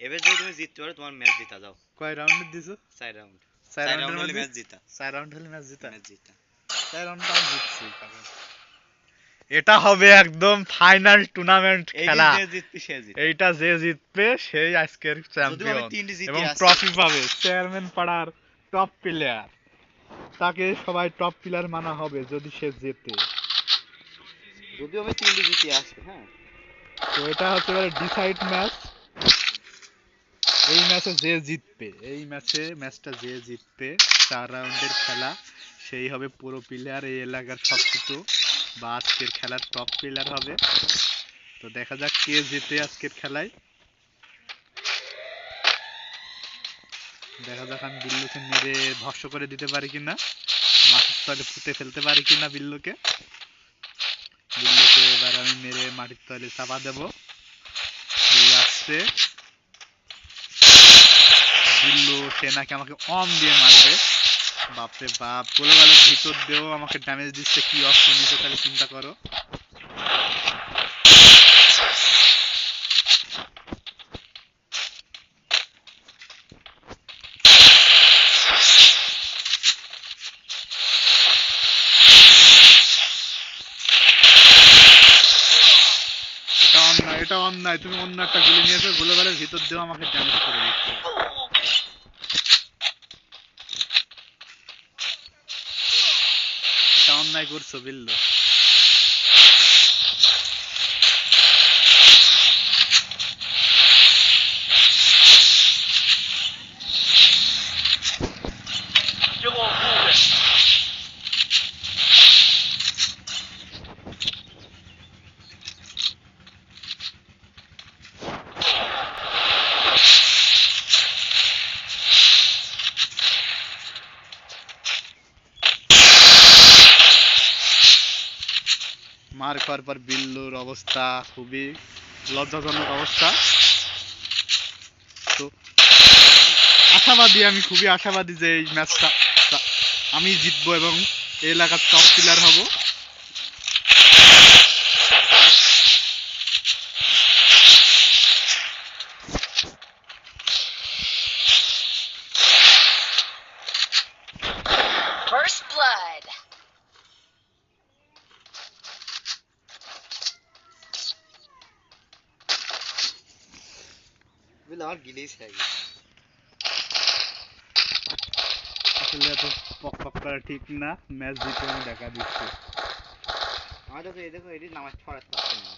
এবার যদি তুমি জিততে পারো তোমার ম্যাচ জিতা যাও। কয় রাউন্ড দিছো? 4 রাউন্ড। 4 4 রাউন্ডের রাউন্ড হলে মধ্যে ম্যাচ জিতা। 4 রাউন্ড হলে ম্যাচ জিতা। ম্যাচ জিতা। 4 রাউন্ড তো আমি জিতছি কাকা। এটা হবে একদম ফাইনাল টুর্নামেন্ট খেলা। যে জিতবে সে জিতে। এইটা যে জিতবে সেই আজকের যদিও আমি চ্যাম্পিয়ন 3টি জিতে এবং আছি। ট্রফি পাবে। চেয়ারম্যান পাড়ার টপ প্লেয়ার, তাকে সবাই টপ প্লেয়ার মানা হবে যদি সে জেতে। যদিও আমি 3টি জিতে আছি, হ্যাঁ। তো এটা হচ্ছে এবারে ডিসাইড ম্যাচ। এই ম্যাচে যে জিতবে, এই ম্যাচটা যে জিতবে, 4 রাউন্ডের খেলা, সেই হবে পুরো প্লেয়ার, এই এলাকার সবকিছু বা আজকের খেলার টপ প্লেয়ার হবে। তো দেখা যাক কে জিতে আজকের খেলায়। দেখা যাক আমি বিল্লুকে মেরে ধ্বংস করে দিতে পারি কিনা, মাটির তলে পুঁতে ফেলতে পারি কিনা বিল্লুকে। বিল্লুকে এবার আমি মেরে মাটির তলে চাপা দেব। বিল্লু আসছে। বিল্লু সে নাকি আমাকে অন দিয়ে মারবে। বাপরে বাপ, গোলগালের ভিতর দিয়েও আমাকে ড্যামেজ দিচ্ছে। কি অস্ত্র নিতে তাহলে চিন্তা করো। এটা অন্যায়, এটা অন্যায়। তুমি অন্য একটা গুলি নিয়েছো, গোলগালের ভিতর দিয়েও আমাকে ড্যামেজ করে দিচ্ছে। এটা অন্যায় করছো বিল্লু। মার খাওয়ার পর বিল্লুর অবস্থা খুবই লজ্জাজনক অবস্থা। তো আশাবাদী, আমি খুবই আশাবাদী যে এই ম্যাচটা আমি জিতবো এবং এই এলাকার টপ প্লেয়ার হব। First blood. বুঝলে আমার গিলেই হয়ে গেছে। আসলে এত পক পক করা ঠিক না, ম্যাচ জিতে আমি দেখা দিচ্ছি। আমার দেখো এই দেখো এটি নামাজ ছড়াতে পারছি না।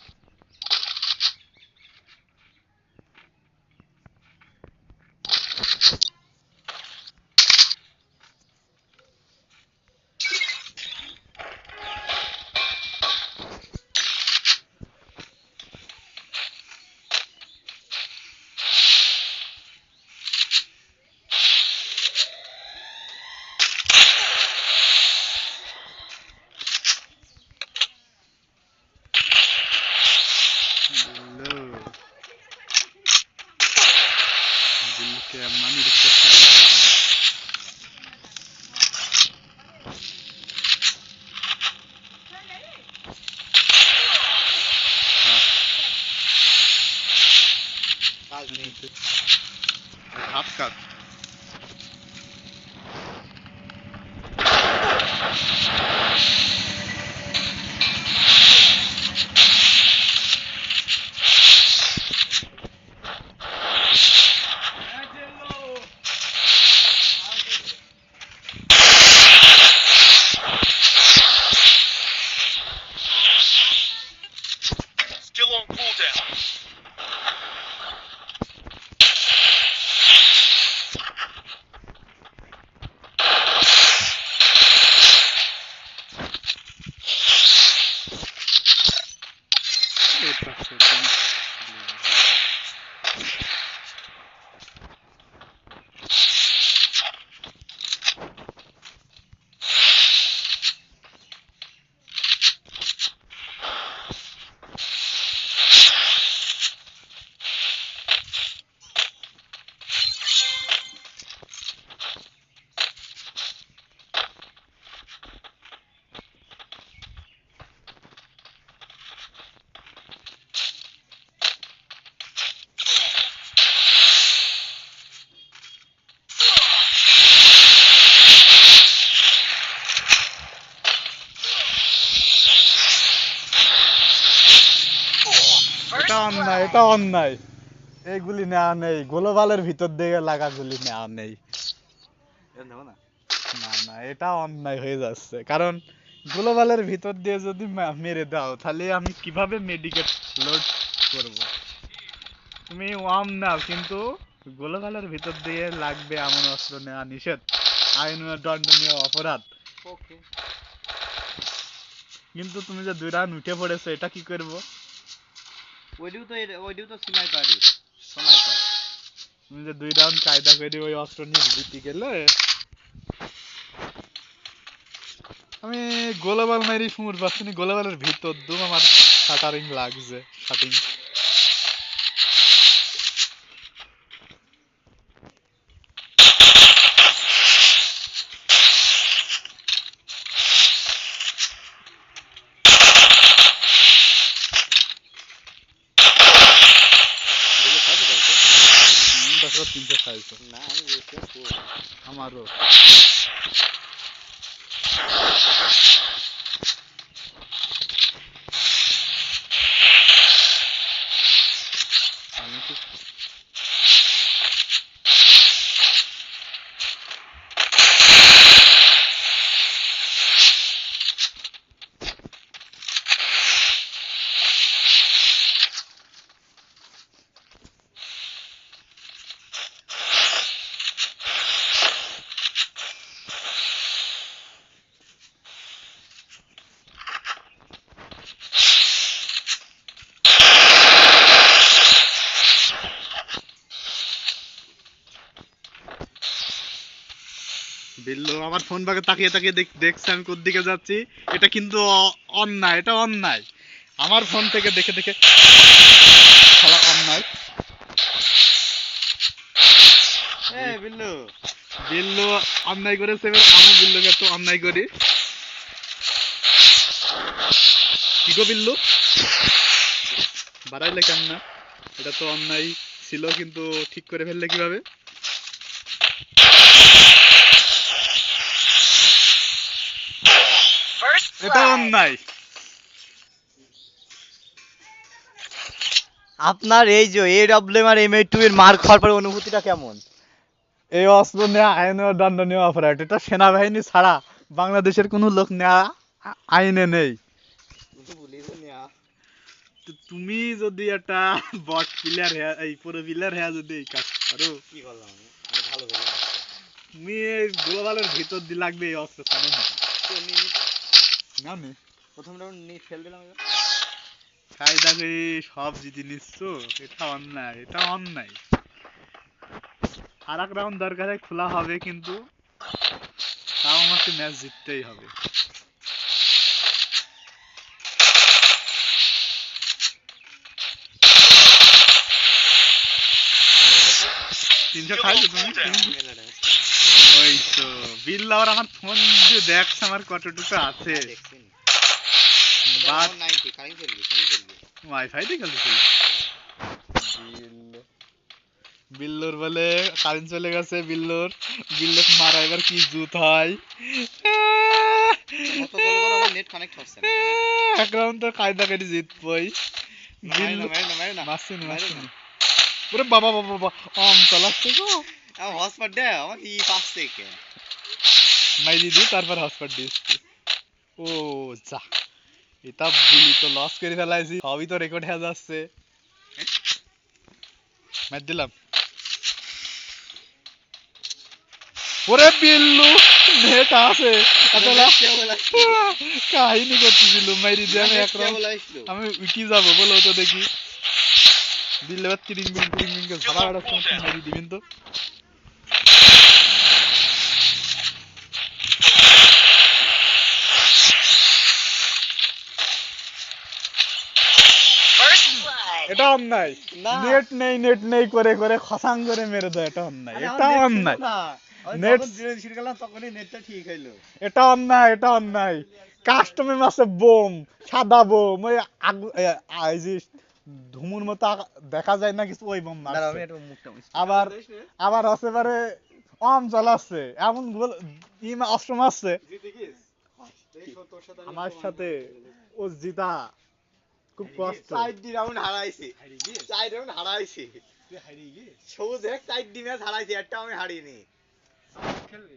বিল্লুকে আমি রিকোয়েস্ট করলাম। কাজ নেই। Half cut. Still on cooldown. অন্যায়, এটা অন্যায়। এইগুলি নেওয়া নেই, গ্লোবালের ভিতর দিয়ে লাগা গুলি নেওয়া নেই। এরকম দেখো না। না না, এটা অন্যায় হয়ে যাচ্ছে, কারণ গ্লোবালের ভিতর দিয়ে যদি মেরে দাও তাহলে আমি কিভাবে মেডিকেট লোড করব? তুমি ওয়াম নাও, কিন্তু গ্লোবালের ভিতর দিয়ে লাগবে এমন অস্ত্র নেওয়া নিষেধ, আইন ও দণ্ডনীয় অপরাধ। ওকে। কিন্তু তুমি যে 2 রাউন্ড উঠে পড়েছো, এটা কি করব? ওইদিও তো স্নাইপারই। স্নাইপার। তুমি যে 2 রাউন্ড কায়দা করে ওই অস্ত্র নিয়ে জিতে গেলে, আমি গ্লোবাল মারি ফুমুর পাচ্ছি না, গ্লোবালের ভিতর দুম আমার শাটারিং লাগছে, শাটিং। বলে খাবে দেখো। 340 না আমি বলছি আমারও। আমি তো বিল্লু আমার ফোন বাগে তাকিয়ে তাকিয়ে দেখছে আমি কোন দিকে যাচ্ছি। এটা কিন্তু অন্যায়, এটা অন্যায়। আমার ফোন থেকে দেখে দেখে খেলা অন্যায়। বিল্লু। বিল্লু অন্যায় করেছে, এবার আমি বিল্লুকে একটু অন্যায় করি। কি গো বিল্লু, বাড়াইলে কেন না? এটা তো অন্যায় ছিল, কিন্তু ঠিক করে ফেললে কিভাবে? First এটা blood. অন্যায়। আপনার এই যে AWM আর M82 এর মার খাওয়ার পরে অনুভূতিটা কেমন? এই অস্ত্র নেওয়া আইন ও দণ্ডনীয় অপরাধ, এটা সেনাবাহিনী ছাড়া বাংলাদেশের কোনো লোক নেওয়া আইনে নেই। তো তুমি যদি একটা বট প্লেয়ার হ্যাঁ, এই পুরো প্লেয়ার হ্যাঁ যদি এই কাজ করো, কি করলাম আমি? আমি ভালো করে জানি। তুমি এই গ্লোবালের ভিতর দিয়ে লাগবে এই অস্ত্র জানো না? তো নিয়ে নিতে। না নে, প্রথম রাউন্ড নিয়ে ফেল দিলাম এবার। কায়দা করে সব জিতে নিচ্ছ, এটা অন্যায়, এটা অন্যায়। আর এক রাউন্ড দরকার হয় খোলা হবে, কিন্তু তাও আমাকে ম্যাচ জিততেই হবে। তিনশো খাইছো তুমি? ওই তো বিল্লা, আর আমার ফোন দিয়ে দেখছে আমার কতটুকু আছে। বাট 90 কারেন্ট চলবে, কারেন্ট চলবে। ওয়াইফাই দিয়ে খেলতেছিল। বিল্লুর বলে কারেন্ট চলে গেছে, বিল্লুর মারা এবার কি জুত হয়। কত কল করে আমার নেট কানেক্ট হচ্ছে না। এক রাউন্ড তো কায়দা করে জিতবই। মারি না, মারি না, মারি না। মাসিনি মারি মাসিনি। না। ওরে বাবা বাবা বাবা, চালাচ্ছে গো। আমার হটস্পট দে, আমার ই 5 সেকেন্ড। মাইরি দি, তারপর হটস্পট দিচ্ছি। ও যা, এটা বিলি তো লস করে ফেলাইছি, সবই তো রেকর্ড হয়ে যাচ্ছে। ম্যাচ দিলাম। ওরে বিল্লু, নেট আছে এতলা কাহিনী করতেছিল, মাইরি দিয়ে আমি এক রাউন্ড আমি উঠি যাবো বলো তো দেখি। বিল্লু এবার তিরিং বিং কে ঝাড়া কাটাচ্ছে, মাইরি দিবেন তো। First blood. এটা অন্যায়। না। নেট নেই করে করে খসাং করে মেরে দেয়, এটা অন্যায়, এটা অন্যায়। নেট গেলাম তখনই নেটটা ঠিক হইলো। এটা অন্যায়, এটা অন্যায়। কাস্টমে মাসে বোম, সাদা বোম, ওই এই যে ধুমুর মতো দেখা যায় না কিছু, ওই বোম মারছে। আবার আবার হচ্ছে পারে চালাচ্ছে এমন অস্ত্র মারছে আমার সাথে। ও জিতা খুব কষ্ট। 4 রাউন্ড হারাইছি, 4 রাউন্ড হারাইছি। তুই হারিয়ে গিয়ে সবুজ এক 4 ম্যাচ হারাইছি, একটা আমি হারিনি। খেলবি